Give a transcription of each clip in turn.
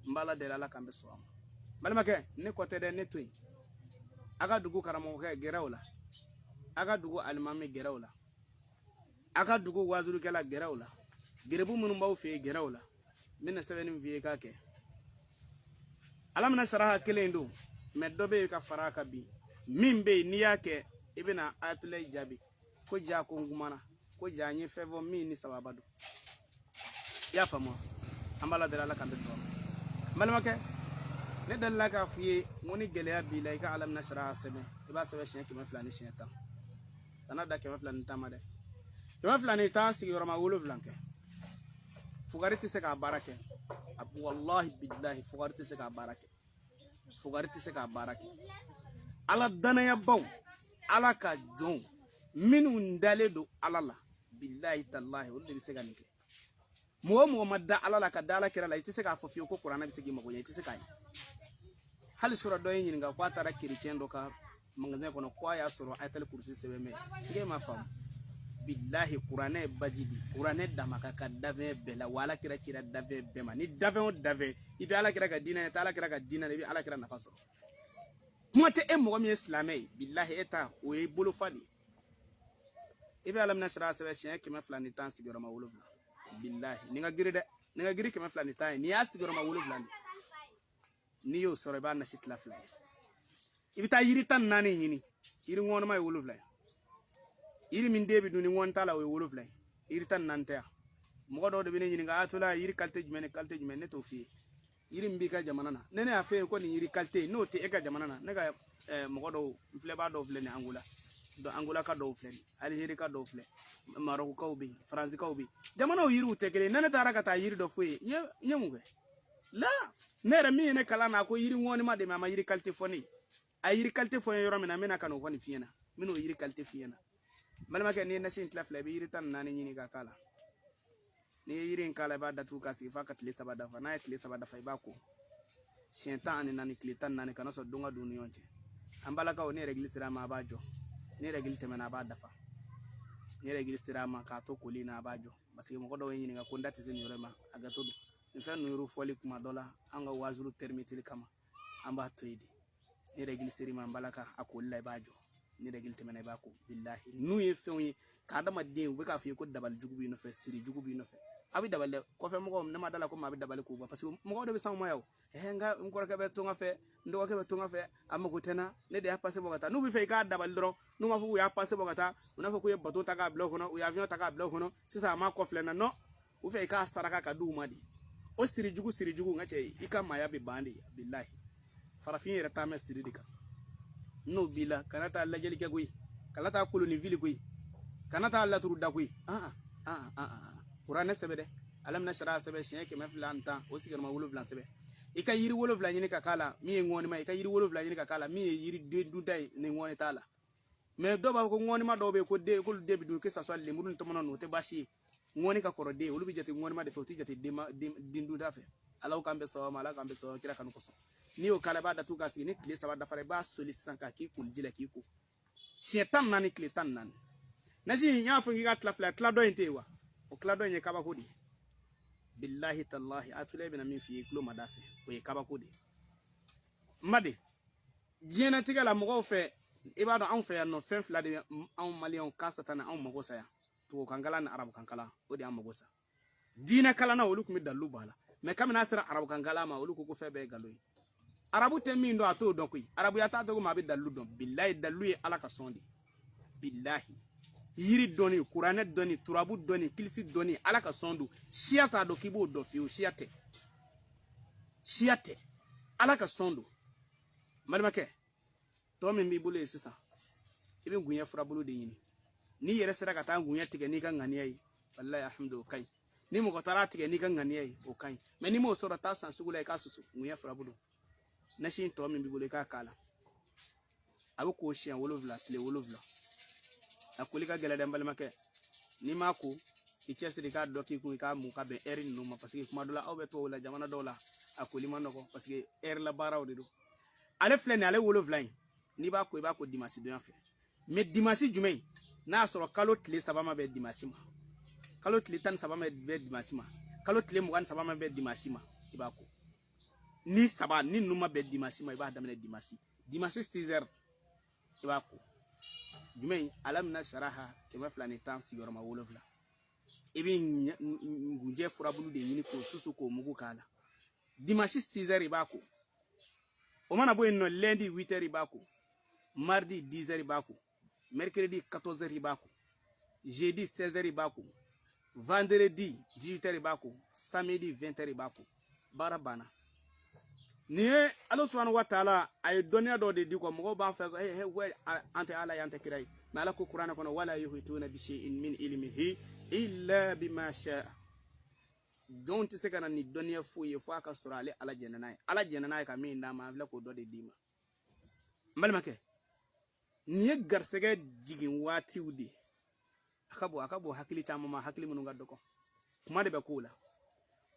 mbala de la kambe so balimakɛ ne kote de ne toyi aga dugu karamɔgɔkɛ gɛrɛw la aga dugu alimami gɛrɛw la aga dugu wazurukɛla gɛrɛw la gerebu minnu b'aw fɛ gɛrɛw la mina sɛbɛnni f'i ye k'a kɛ ala mina saraha kelen don mais dɔ bɛ ka fara ka bi min bɛ n'i y'a kɛ i bɛna ayatollah jaabi ko ja ko ngumana ko ja nye fɛn fɔ min ni sababa don i y'a faamu an b'a la deli ala kan bɛ sababa balimakɛ ne dalila k'a f'i ye ngo ni gɛlɛya b'i la i ka ala mina saraha sɛbɛn i b'a sɛbɛn siɲɛ 200 ni siɲɛ 10 kana da 200 ni 10 ma dɛ 200 ni 10 sigiyɔrɔma 7 kɛ fugari tɛ se k'a baara kɛ wallahi billahi fugari tɛ se k'a baara kɛ fugari tɛ se k'a baara kɛ ala danaya baw ala ka jɔn minnu dalen don ala la billahi tallahi olu de bɛ se ka nin kɛ mɔgɔ o mɔgɔ ma da ala la ka da ala kira la i tɛ se k'a fɔ fiyewu ko kuranɛ bɛ se k'i mago ɲɛ i tɛ se k'a ye hali sura dɔ ye ɲininka ko a taara kerecɛn dɔ ka magasin kɔnɔ ko a y'a sɔrɔ ayatul kursi sɛbɛn mɛ nge ma faamu billahi kuranɛ ye baji di kuranɛ dama ka dafɛn bɛɛ la wa ala kira cira dafɛn bɛɛ ma ni dafɛn o dafɛn i bɛ ala kira ka diinɛ ye tɛ ala kira ka diinɛ i bɛ ala kira nafa sɔrɔ kuma tɛ e mɔgɔ min ye silamɛ ye billahi e ta o ye bolofa de i bɛ ala mina sira sɛbɛn siɲɛ 200 ni 10 sigiyɔrɔma 7 billahi ni ka giri dɛ ni ka giri 200 ni 10 ye n'i y'a sigiyɔrɔma 7 de n'i y'o sɔrɔ i b'a nasi tila 2 ye i bɛ taa yiri 14 ɲini yiri ŋɔnɔma ye 7 ye yiri min den bɛ dun ni ŋɔni t'a la o ye 7 ye yiri 14 tɛ yan mɔgɔ dɔw de bɛ ne ɲininka a tola yiri qualité jumɛn ni qualité jumɛn ne t'o f'i ye yiri min b'i ka jamana na ne y'a fɛ yen ko nin yiri qualité n'o tɛ e ka jamana na ne ka mɔgɔ dɔw filɛbaa dɔw filɛ nin Angola Angola ka dɔw filɛ nin Algérie ka dɔw filɛ Marocains bɛ yen Faransikaw bɛ yen jamanaw yiriw tɛ kelen ne taara ka taa yiri dɔ f'u ye n ye mun kɛ la ne yɛrɛ min ye ne kalan na ko yiri ŋɔni ma de ma a ma yiri qualité fɔ ne ye a yiri qualité fɔ n ye yɔrɔ min na n bɛna ka n'o fɔ nin f'i ɲɛna n bɛna o yiri qualité f'i ɲɛna balimakɛ n'i ye nasi in tila 2 i bɛ yiri 14 ɲini ka k'a la n'i ye yiri in k'a la i b'a datugu ka sigi f'a ka tile 3 dafa n'a ye tile 3 dafa i b'a ko siɲɛ 14 tile 14 kana sɔrɔ don ka don ni ɲɔgɔn cɛ an balakaw ne règle sera a ma a b'a jɔ ne règle tɛmɛna a b'a dafa ne règle sera a ma k'a to koli na a b'a jɔ parce que mɔgɔ dɔw ye ɲininka ko n da tɛ se nin yɔrɔ ma a gato don nin fɛn ninnu fɔli kuma dɔ la an ka wazuru permettre kama an b'a to yen de ne règle sera i ma an balaka a koli la i b'a jɔ ni règle tɛmɛna i b'a ko billahi n'u ye fɛnw ye k'adamaden u bɛ k'a fɔ i ye ko dabali jugu b'i nɔfɛ siri jugu b'i nɔfɛ a bɛ dabali dɛ kɔfɛ mɔgɔw ne ma da la ko maa bɛ dabali k'u ba parce que mɔgɔw de bɛ s'anw ma yan n ka n kɔrɔkɛ bɛ to n ka fɛ n dɔgɔkɛ bɛ to n ka fɛ a mago tɛ n na ne de y'a passé bɔ ka taa n'u bɛ fɛ i k'a dabali dɔrɔn n'u b'a fɔ k'u y'a passé bɔ ka taa u n'a fɔ k'u ye bateau ta k'a bila o kɔnɔ u ye avion ta k'a bila o kɔnɔ sisan a ma kɔfilɛ na non u fɛ i k'a saraka ka d'u ma de o siri jugu n ka cɛ i ka maaya bɛ ban de billahi farafin yɛrɛ taa mɛn siri de kan n'o b'i la kana taa lajɛli kɛ koyi kana taa koloni ville koyi kana taa laturu da koyi kuranɛ sɛbɛn dɛ ala mina sariya sɛbɛn siɲɛ 200 ni 10 o sigiyɔrɔma 7 sɛbɛn i ka yiri 7 ɲini ka k'a la min ye ŋɔni ma i ka yiri 7 ɲini ka k'a la min ye yiri den dunta ye ni ŋɔni t'a la mais dɔw b'a fɔ ko ŋɔni ma dɔw bɛ yen ko den k'olu den bɛ dun que ça soit lemuru ni tɔmɔnɔ ninnu o tɛ baasi ye ŋɔni ka kɔrɔ den olu bɛ jate ŋɔni ma de fɛ u tɛ jate den dunta fɛ ala k'an bɛ sɔn ma ala k'an bɛ sɔn kira kanu kosɔn n'i y'o k'a la i b'a datugu ka sigi ni tile 3 dafara i b'a soli sisan k'a k'i koli ji la k'i ko siɲɛ 14 tile 14 nasi n y'a fɔ k'i ka tila 2 tila dɔ in tɛ yen wa o tila dɔ in ye kabako de ye billahi tallahi a tula bɛna min f'i ye tulo ma da fɛ o ye kabako de ye n ba de diɲɛlatigɛ la mɔgɔw fɛ i b'a dɔn anw fɛ yan nɔ fɛn 2 de bɛ anw maliyɛnw k'a sata ni anw mago sa yan tubabukan kalan ni arabukan kalan o de y'an mago sa diinɛ kalan na olu tun bɛ dalilu b'a la mais kabini a sera arabukan kalan ma olu ko ko fɛn bɛɛ ye nkalon ye arabu tɛ min dɔn a t'o dɔn koyi arabuya t'a dɔn ko maa bɛ dalilu dɔn billahi dalilu ye ala ka sɔn de billahi yiri dɔnni kuranɛ dɔnni turabu dɔnni kilisi dɔnni ala ka sɔn don siya t'a dɔn k'i b'o dɔn fiyewu siya tɛ ala ka sɔn don balimakɛ tɔ min b'i bolo ye sisan i bɛ ngunɲɛ furabulu de ɲini n'i yɛrɛ sera ka taa ngunɲɛ tigɛ n'i ka ŋaniya ye walahi alhamdu o ka ɲi ni mɔgɔ taara tigɛ n'i ka ŋaniya ye o ka ɲi mais ni m'o sɔrɔ taa san sugu la i k'a susu ngunɲɛ furabulu nasi in tɔ min b'i bolo i k'a k'a la a bɛ k'o siɲɛ 7 tile 7 a koli ka gɛlɛ dɛ n balimakɛ n'i m'a ko i cɛsiri k'a dɔ k'i kun i k'a mun ka bɛn heure ninnu ma parce que kuma dɔ la aw bɛ to o la jamana dɔw la a koli ma nɔgɔ parce que heure la baaraw de don ale filɛ nin ale 7 in n'i b'a ko i b'a ko dimanche donya fɛ mais dimanche jumɛn n'a y'a sɔrɔ kalo tile 3 ma bɛn dimanche ma kalo tile 13 ma bɛn dimanche ma kalo tile 23 ma bɛn dimanche ma i b'a ko ni saba ni numa be dimanche ma iba damene dimanche 6h iba ko jumay alam na sharaha kema flani tan sigor ma wolofla ibi ngunje furabulu de yini ko susu ko mugu kala dimanche 6h iba ko o mana boy no lundi 8h iba ko mardi 10h iba ko mercredi 14h iba ko jeudi 16h iba ko vendredi 18h iba ko samedi 20h iba ko barabana ni Allah subhanahu wa ta'ala ay donya do de di ko mo ban fa we ante ala yante kiray ma ala ko qur'ana kono wala yuhituna bi shay'in min ilmihi illa bima sha'a don't se kana ni donya fuye fo aka sura ala jenana ka min na ma la ko do de dima mbal make ni garsege jigin wati udi akabo hakili chama hakili mununga doko kuma de be kula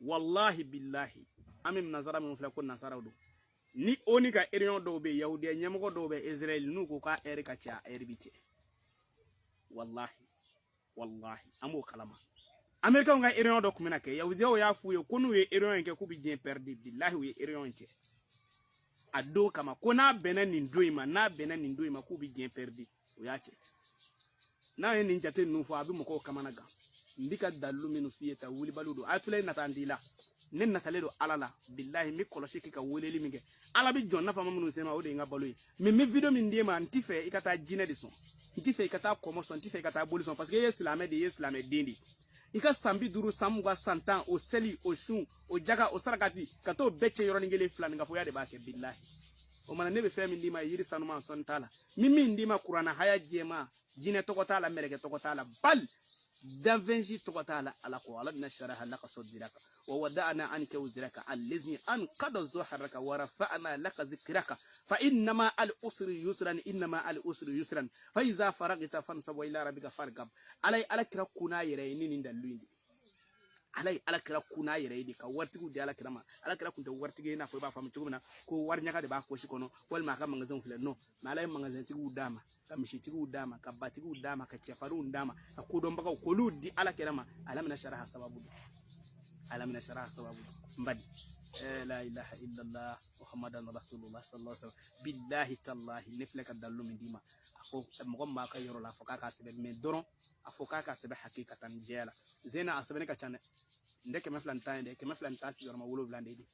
wallahi billahi amim nazara min fla ko nasara do ni oni ka erion do be yahudi nyamgo do be israel nu ko ka erika cha erbiche wallahi amo kalama amerika nga erion do kumina ke yahudi o ya fu yo konu ye erion ke ku bi jen perdi billahi we erion che ado kama kona benanin doima ku bi jen perdi o ya che na en ninjate nu fo abi moko kamana ga ndika dallu minu fiyeta wuli baludo atule natandila nen nataledo alala billahi mi koloshi kika weleli minge ala bi jonna fama munu sema o de nga baluyi mi video min ndema ntife ikata jine de son ntife ikata komoso ntife ikata bolison parce que yeslame dendi ika sambi duru samwa santan o seli o shun o jaga o sarakati kato beche yoro ngele flani nga foya de ba ke billahi o mana nebe fe min ndima yiri sanuma son tala mimi ndima qur'ana haya jema jine tokota la meleke tokota la bal دافنجي تقطع على قوالب نشرها لك صدرك وودعنا عنك وزرك الذي أنقض ظهرك ورفعنا لك ذكرك فإنما الأسر يسرا فإذا فرغت فانصب وإلى ربك فارغب على كرا كنا يريني ندلوين alay ala kira kuna yere di ka wartigu di ala kira ma ala kira kunta wartige na fo ba fam cugumna ko war nyaka de ba ko shikono wal ma ka magazin fule no ma alay magazin tigu dama ka mishi tigu dama ka batigu dama ka chefaru dama ka ko don baka ko ludi ala kira ma alamna sharaha sababu mbadi la ilaha illa allah muhammadan rasulullah sallallahu alaihi wasallam billahi tallahi niflaka dallu min dima afo mo ma ka yoro la foka ka sebe men doron afoka ka sebe hakikatan jela zena asebe ne ka chane ndeke maflanta ndeke maflanta sigor ma wolo blande di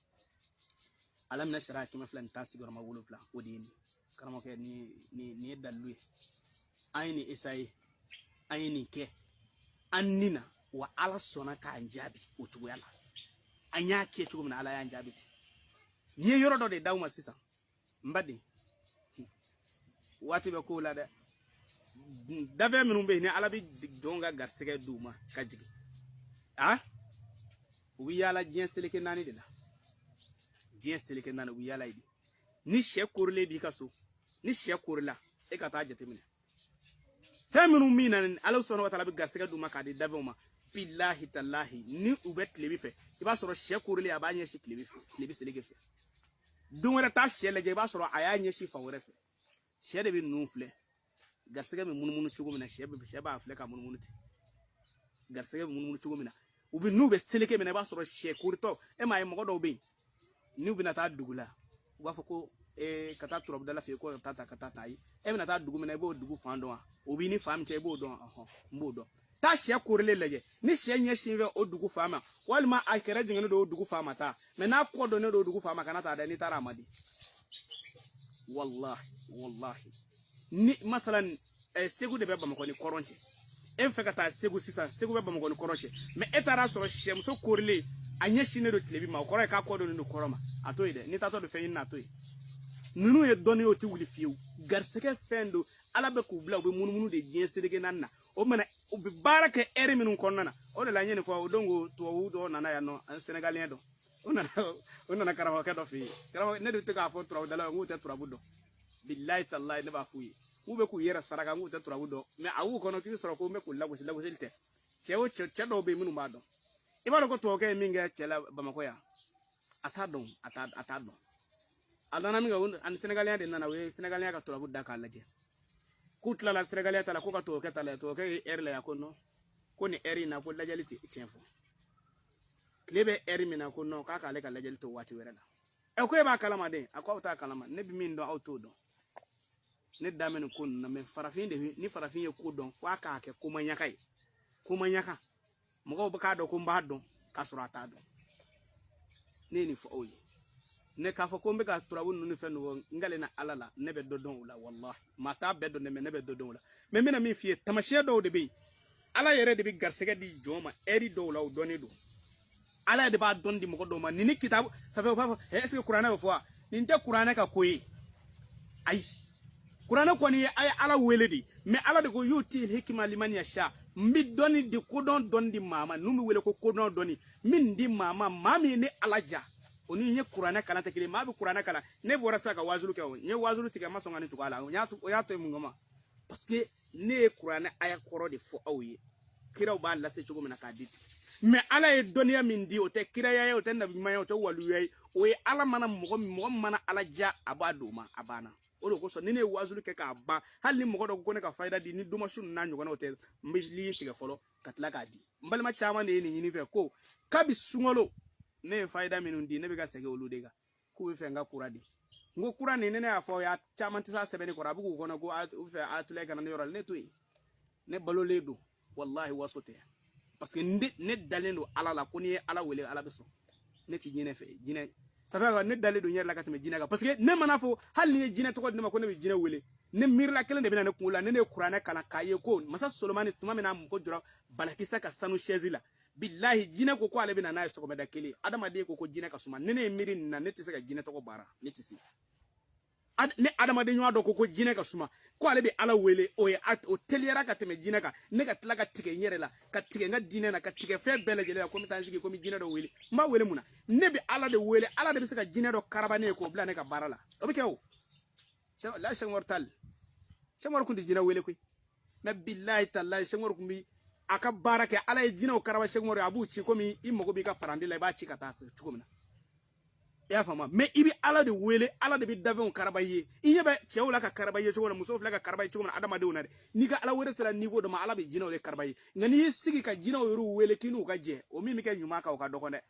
alam nashra ki maflanta sigor ma wolo plan odini karamo ke ni dallu ayni isai ayni ke annina wa ala sona ka anjabi otugo yala anya ke tugo na ala ya anjabi ni yoro do de dawma sisa mbadi wati be ko la de dave minum be ni ala bi donga garsege duma kajigi wi yala jien seleke nani de la jien seleke nani wi yala idi ni she korle bi kaso ni she korla e ka ta jetemine feminu mina ala sono wa tala bi garsege duma ka de dave ma billahi tallahi ni ubet lebi fe iba soro she korle abanye shi klebi seleke fe dunwara ta she leje iba soro ayanye shi fa wore fe she de bi nufle garsege mi munumunu chugumina sheba afle ka munumunu ti garsege mi munumunu chugumina ubi nube seleke mena ba soro shekurto e ma mo do be ni ubi na ta dugula uba foko kata turab dala fe ko tata kata yi e mena ta dugu mena bo dugu fando ubi ni fam che bo don mbodo ta shekurle leje ni shenye shinve o dugu fama walma akere jingene do dugu fama ta mena ko do ne do dugu fama kana ta da ni tara madi wallahi ni masalan segu de beba makoni koronche en fekata segu sisa segu beba makoni koronche me etara so shemso korle anya shine do tlebi ma okoro ka kodo no koroma atoide ni tato do feyin na atoy nunu ye doni oti wuli fiu garseke fendo ala be ku bla be mununu de jensedege nanna o mena o be baraka ere minun konnana o de la nyene fo o dongo to wudo nana ya no an senegalien do onana karama ka do fi karama ne do te ka fo tro dala ngute tro budo billahi tallahi ne ba fuyi ube ku yera saraka ngute tro budo me awu kono ki soro ko me ku lago silte chewo chedo be minu mado ibalo ko to ke minga chela bamako ya atadon alana minga an senegalien de nana we senegalien ka tro budo ka laje kutla la senegalien tala ko ka to ke erle ya kono koni eri na ko lajaliti chenfo klebe eri mina ko no ka ka le ka lajalito wati werala e ko e b'a kalama de a ko aw t'a kalama ne bi min dɔn aw t'o dɔn ne daminɛ ko na mais farafin de ni farafin ye ko dɔn fo a k'a kɛ ko ma ɲaka ye ko ma ɲaka mɔgɔw bɛ k'a dɔn ko n b'a dɔn k'a sɔrɔ a t'a dɔn ne ye nin fɔ aw ye ne k'a fɔ ko n bɛ ka turabu ninnu ni fɛn ninnu n galen na ala la ne bɛ dɔ dɔn o la wallahi maa t'a bɛɛ dɔn dɛ mais ne bɛ dɔ dɔn o la mais n bɛna min f'i ye tamasiyɛn dɔw de bɛ yen ala yɛrɛ de bɛ garisɛgɛ di jɔn ma ɛri dɔw la o dɔnnen don ala de b'a dɔn di mɔgɔ dɔw ma nin ni kitabu ça fait o b'a fɔ est ce que kuranɛ y'o fɔ wa nin tɛ kuranɛ ka ko ye ayi kuranɛ kɔni ye a ye ala wele de mais ala de ko yuti hikima liman yasha n bɛ dɔnni di kodɔn dɔnni di maa ma n'u bɛ wele ko kodɔn dɔnni min di maa ma maa min ye ne ala ja o ni n ye kuranɛ kalan tɛ kelen maa bɛ kuranɛ kalan ne bɔra sisan ka wazulu kɛ o n ye wazulu tigɛ n ma sɔn ka nin tugu a la o y'a to yen mun kama parce que ne ye kuranɛ aya kɔrɔ de fɔ aw ye kiraw b'a lase cogo min na k'a di mais ala ye dɔnniya min di o tɛ kiraya ye o tɛ nabiɲuman ye o tɛ waliya ye o ye ala mana mɔgɔ min mana ala ja a b'a d'o ma a banna o de kosɔn ni ne ye wazulu kɛ k'a ban hali ni mɔgɔ dɔ ko ne ka fayida di ni domasu n'a ɲɔgɔnnaw tɛ n bɛ liye tigɛ fɔlɔ ka tila k'a di n balima caman de ye nin ɲini fɛ ko kabi sunkalo ne ye fayida minnu di ne bɛ ka segin olu de kan k'u bɛ fɛ n ka kura di n ko kura nin ne y'a fɔ y'a caman tɛ se sɛbɛnni kɔrɔ a bɛ k'u kɔnɔ ko u fɛ a tila kana ne yɔrɔ la ne to yen ne balolen don wallahi waso tɛ parce que ne dalen don ala la ko n'i ye ala wele ala bɛ sɔn ne tɛ jinɛ fɛ jinɛ ça fait ne dalen don n yɛrɛ la ka tɛmɛ jinɛ kan parce que ne mana fɔ hali ni ye jinɛ tɔgɔ di ne ma ko ne bɛ jinɛ wele ne miirila kelen de bɛ na ne kunkolo la ne ye kuranɛ kalan k'a ye ko masa solomani tuma min na mɔgɔ jɔra balakisa ka sanu chaise la bilahi jinɛ ko ale bɛ na n'a ye sɔgɔmada kelen adamaden ko jinɛ ka suma ne ye miiri nin na ne tɛ se ka jinɛ tɔgɔ baara ne tɛ se ne adamaden ɲɔgɔn dɔ ko jinɛ ka suma ko ale bɛ ala wele o ye o teliyara ka tɛmɛ jinɛ kan ne ka tila ka tigɛ n yɛrɛ la ka tigɛ n ka diinɛ na ka tigɛ fɛn bɛɛ lajɛlen la ko n bɛ taa n sigi ko n bɛ jinɛ dɔ wele n b'a wele mun na ne bɛ ala de wele ala de bɛ se ka jinɛ dɔ karaba ne ye k'o bila ne ka baara la o bɛ kɛ o la sɛŋɔri tali sɛŋɔri tun tɛ jinɛ wele koyi mais bilahi talahi sɛŋɔri tun bɛ a ka baara kɛ ala ye jinɛw karaba sɛŋɔri a b'u ci komi i mago b'i ka parandi la i b'a ci ka taa cogo min na i y'a faamu mais i bɛ ala de wele ala de bɛ dafɛnw karaba i ye i ɲɛ bɛ cɛw la ka karaba i ye cogo min na musow filɛ ka karaba i cogo min na adamadenw na dɛ n'i ka ala wele sera niveau dɔ ma ala bɛ jinɛw de karaba i ye nka n'i y'i sigi ka jinɛw yɛrɛ wele k'i n'u ka jɛ o min bɛ kɛ ɲuman kan o ka dɔgɔn dɛ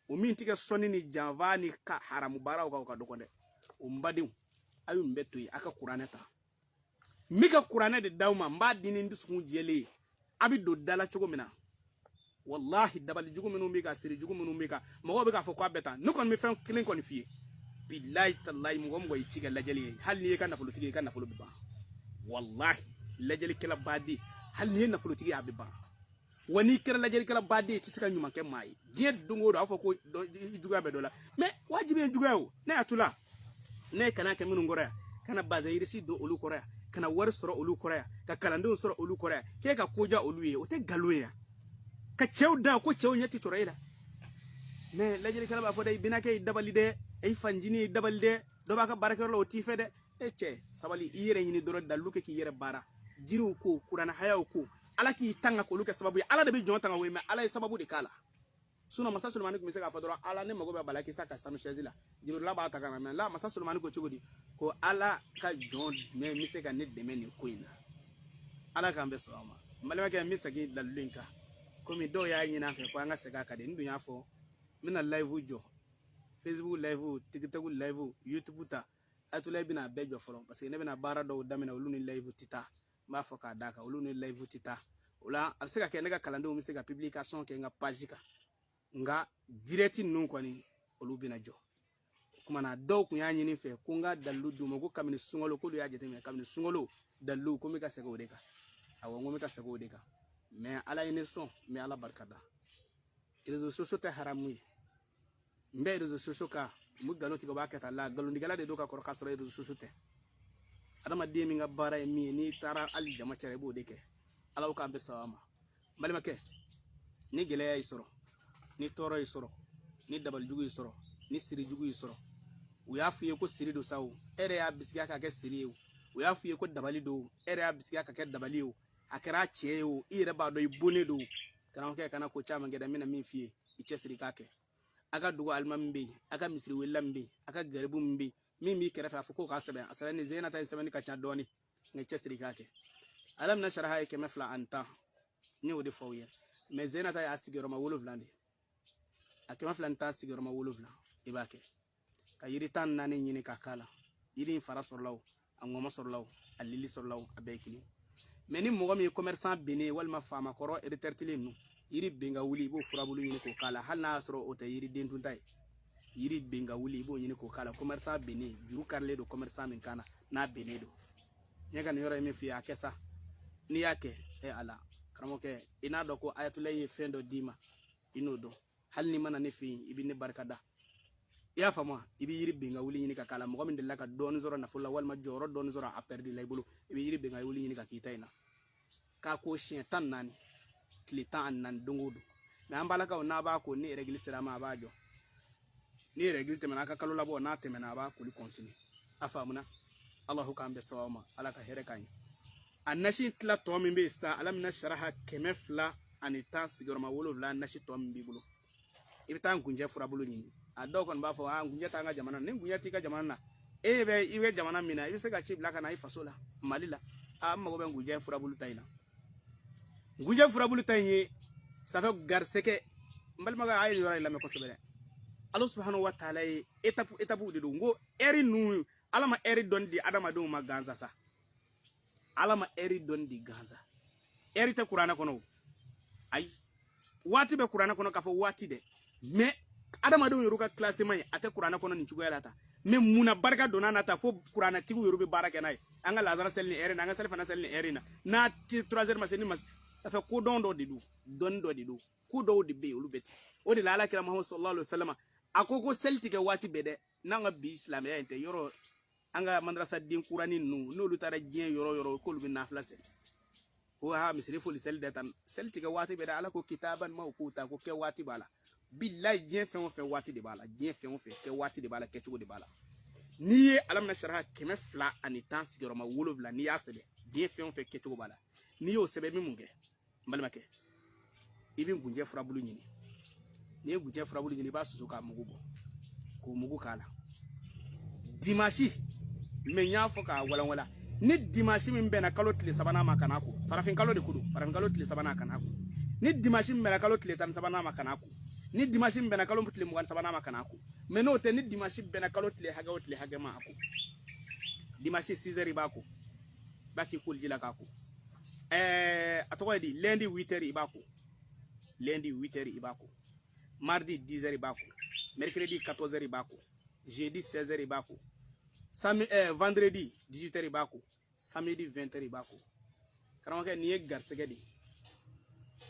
o min tɛ kɛ sɔnni ni janfa ni ka haramu baaraw kan o ka dɔgɔn dɛ o n badenw a' ye nin bɛɛ to yen a ka kuranɛ ta n bɛ ka kuranɛ de d'aw ma n b'a di ni n dusukun jɛlen ye a bɛ don da la cogo min na wallahi dabali jugu minnu bɛ ka siri jugu minnu bɛ ka mɔgɔw bɛ k'a fɔ k'a bɛ taa ne kɔni bɛ fɛn kelen kɔni f'i ye bilahi talahi mɔgɔ mɔgɔ y'i ci ka lajɛli ye hali n'i ye ka nafolotigi ye i ka nafolo bɛ ban wallahi lajɛlikɛla baden hali n'i ye nafolotigi ye a bɛ ban wa n'i kɛra lajɛlikɛla baden i tɛ se ka ɲuman kɛ maa ye diɲɛ don o don a fɔ ko juguya bɛ dɔ la mais wajibi ye juguya o ne y'a to la ne ye kana kɛ minnu kɔrɔ yan ka na bazɛn don olu kɔrɔ yan ka na wari sɔrɔ olu kɔrɔ yan ka kalandenw sɔrɔ olu kɔrɔ yan k'e ka koja olu ye o tɛ nkalon ye yan ka cɛw da ko cɛw ɲɛ tɛ sɔrɔ e la mais lajɛlikɛla b'a fɔ dɛ i bɛnakɛ ye dabali dɛ e fanjini ye dabali dɛ dɔ b'a ka baarakɛyɔrɔ la o t'i fɛ dɛ e cɛ sabali i yɛrɛ ɲini dɔrɔn dalu kɛ k'i yɛrɛ baara jiriw ko kuranɛ hayaw ko ala k'i tanga k'olu kɛ sababu ye ala de bɛ jɔn tanga o ye mais ala ye sababu de k'a la sinon masa solomani tun bɛ se k'a fɔ dɔrɔn ala ne mago bɛ balakisa ka sanu chaise la jibrila b'a ta ka na mais la masa solomani ko cogo di ko ala ka jɔn jumɛn bɛ se ka ne dɛmɛ nin ko in na ala k'an bɛ sɔn a ma n balimakɛ n bɛ segin dalilu in kan komi dɔw y'a ɲini an fɛ ko an ka segin a kan de n dun y'a fɔ n bɛna live jɔ facebook live tiktok live youtube ta atula bɛna bɛɛ jɔ fɔlɔ parce que ne bɛna baara dɔw daminɛ olu ni live tɛ taa n b'a fɔ k'a d'a kan olu ni live tɛ taa o la a bɛ se ka kɛ ne ka kalandenw bɛ se ka publication kɛ n ka page kan nka direct ninnu kɔni olu bɛna jɔ o kumana dɔw tun y'a ɲini fɛ ko n ka dalilu d'u ma ko kabini sunkalo k'olu y'a jateminɛ kabini sunkalo dalilu ko n bɛ ka segin o de kan awɔ n ko n bɛ ka segin o de kan mais ala ye ne sɔn n bɛ ala barika da réseaux sociaux tɛ haramu ye n bɛ réseaux sociaux kan n bɛ nkalon tigɛ u b'a kɛ tan la nkalontigɛla de don ka kɔrɔ k'a sɔrɔ réseaux sociaux tɛ adamaden min ka baara ye min ye n'i taara hali jama cɛla i b'o de kɛ ala k'an bɛ saba ma n balimakɛ ni gɛlɛya y'i sɔrɔ ni tɔɔrɔ y'i sɔrɔ ni dabalijugu y'i sɔrɔ ni sirijugu y'i sɔrɔ u y'a f'i ye ko siri don sa o e yɛrɛ y'a bisigiya ka kɛ siri ye o u y'a f'i ye ko dabali don e yɛrɛ y'a bisigiya ka kɛ dabali ye o a kɛra cɛ ye o i yɛrɛ b'a dɔn i bonnen don karamɔgɔkɛ kana ko caman kɛ dɛ n bɛna min f'i ye i cɛsiri k'a kɛ a ka dugu alimami bɛ yen a ka misiri welela min bɛ yen a ka garibu min bɛ yen min b'i kɛrɛfɛ a fɔ k'o k'a sɛbɛn a sɛbɛn ni zeyinata in sɛbɛnni ka ca dɔɔni nka i cɛsiri k'a kɛ ala mina saraha ye 200 ani 10 ne y'o de fɔ aw ye mais zeyinata y'a sigiyɔrɔma 7 de a 200 ani 10 sigiyɔrɔma 7 i b'a kɛ ka yiri tan naani ɲini ka kala yiri fara sɔrɔlaw a ngoma sɔrɔlaw a lili sɔrɔlaw a bɛɛ kelen mais ni mɔgɔ min ye commerçant bene walima faama kɔrɔ retraité nu yiri benga wuli ibo furabulu ɲini k'o kala hal n'a sɔrɔ o tɛ yiri den dunta ye yiri benga wuli ibo ɲini k'o kala commerçant bene juru karilen do commerçant min kana n'a bene do ɲɛ ka nin yɔrɔ ye min f'i ye a kɛ sa n'i y'a kɛ ala karamɔgɔkɛ i n'a dɔn ko ayatollah ye fɛn dɔ d'i ma i n'o dɔn hali ni mana ne fɛ yen i bɛ ne barika da i y'a faamu i bɛ yiri benga wuli ɲini ka kala mɔgɔ min delila ka dɔɔni sɔrɔ nafolo la walima jɔyɔrɔ dɔɔni sɔrɔ a pɛridi la i bolo i bɛ yiri benga wuli ɲini ka k'i ta in na k'a ko siɲɛ 14 tile 14 don o don mais an balakaw n'a b'a ko ni règle sera ma a b'a jɔ ni règle tɛmɛna a ka kalo labɔ n'a tɛmɛna a b'a koli continue a faamuna Allahu k'an bɛ sababu ma ala ka hɛrɛ k'an ye a nasi tila tɔ min bɛ yen sisan ala mina saraha 210 sigiyɔrɔma 7 nasi tɔ min b'i bolo i bɛ taa ngunjɛ furabulu ɲini a dɔw kɔni b'a fɔ ngunjɛ t'an ka jamana ni ngunjɛ t'i ka jamana na i bɛ jamana min na i bɛ se ka ci bila ka na i faso la Mali la an mago bɛ ngunjɛ furabulu ta in na ngunjɛ furabulu ta in ye safa garisɛgɛ n balimakɛ a ye yɔrɔ in lamɛn kosɛbɛ dɛ Allah subhanahu wa ta'ala ye étape de don ngo eri nu ala ma eri don di adamadenw ma ganza sa ala ma eri don di ganza eri te qur'ana kono ay wati be qur'ana kono ka fo wati de mais adamadenw yoru ka classement a te qur'ana kono ni cugoya lata mais muna barka dona nata fo qur'ana tigu yoru be baraka nay anga lazara sel ni eri na anga sel fana sel ni eri na ti 3h maseni mas ça fait ko don do di du don do di du ko do di be olu beti o de la ala kira muhammad sallallahu alaihi wasallam akoko selti ke wati bede nanga bi islam ya inte yoro anga madrasa din qur'ani no lu tara jien yoro ko lu bi nafla sel o ha misri fo sel de tan selti ke wati bede ala ko kitaban ma ko ta ko ke wati bala billahi jien fe on fe wati de bala jien fe on fe ke wati de bala ke chugo de bala ni alam na sharaha keme fla ani tan sigoro ma wolovla ni ya sebe jien fe on fe ke chugo bala ni yo sebe mi munge mbalima ke ibi ngunje furabulu nyini ni ngunje furabulu nyini ba susu ka mugu bo ko mugu kala dimashi me nya fo ka wala ni dimashi min bena kalo tile sabana makana ko farafin kalo de kudu farafin kalo tile sabana kana ko ni dimashi min bena kalo tile tan sabana makana ko ni dimashi min bena kalo tile mugan sabana makana ko me no te ni dimashi bena kalo tile hage ma ko dimashi 6h ba ko baki kul jila ka ko atoko di lundi 8h ibako lundi 8h ibako mardi 10h ibako mercredi 14h ibako jeudi 16h ibako vendredi 18h ibako samedi 20h ibako karamake ni garsege di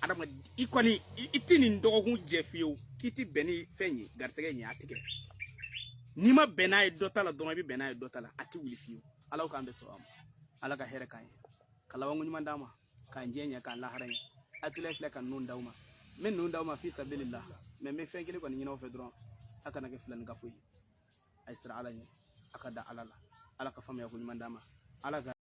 adama ikoni itini ndogo jefiyo kiti beni fenyi garsege nya atike nima benaye dotala doma bi benaye dotala ati wilifiyo alaw kan be so am ala ka here kan kala wangu nyuma ndama kan jenya kan laharanya atule fle kan nun dawma men nun dawma fi sabilillah me fengele ko ni nyina fe dron aka na ke flan gafuyi ay sira ala ni aka da alala ala ka fam ya ko nyuma ndama ala ga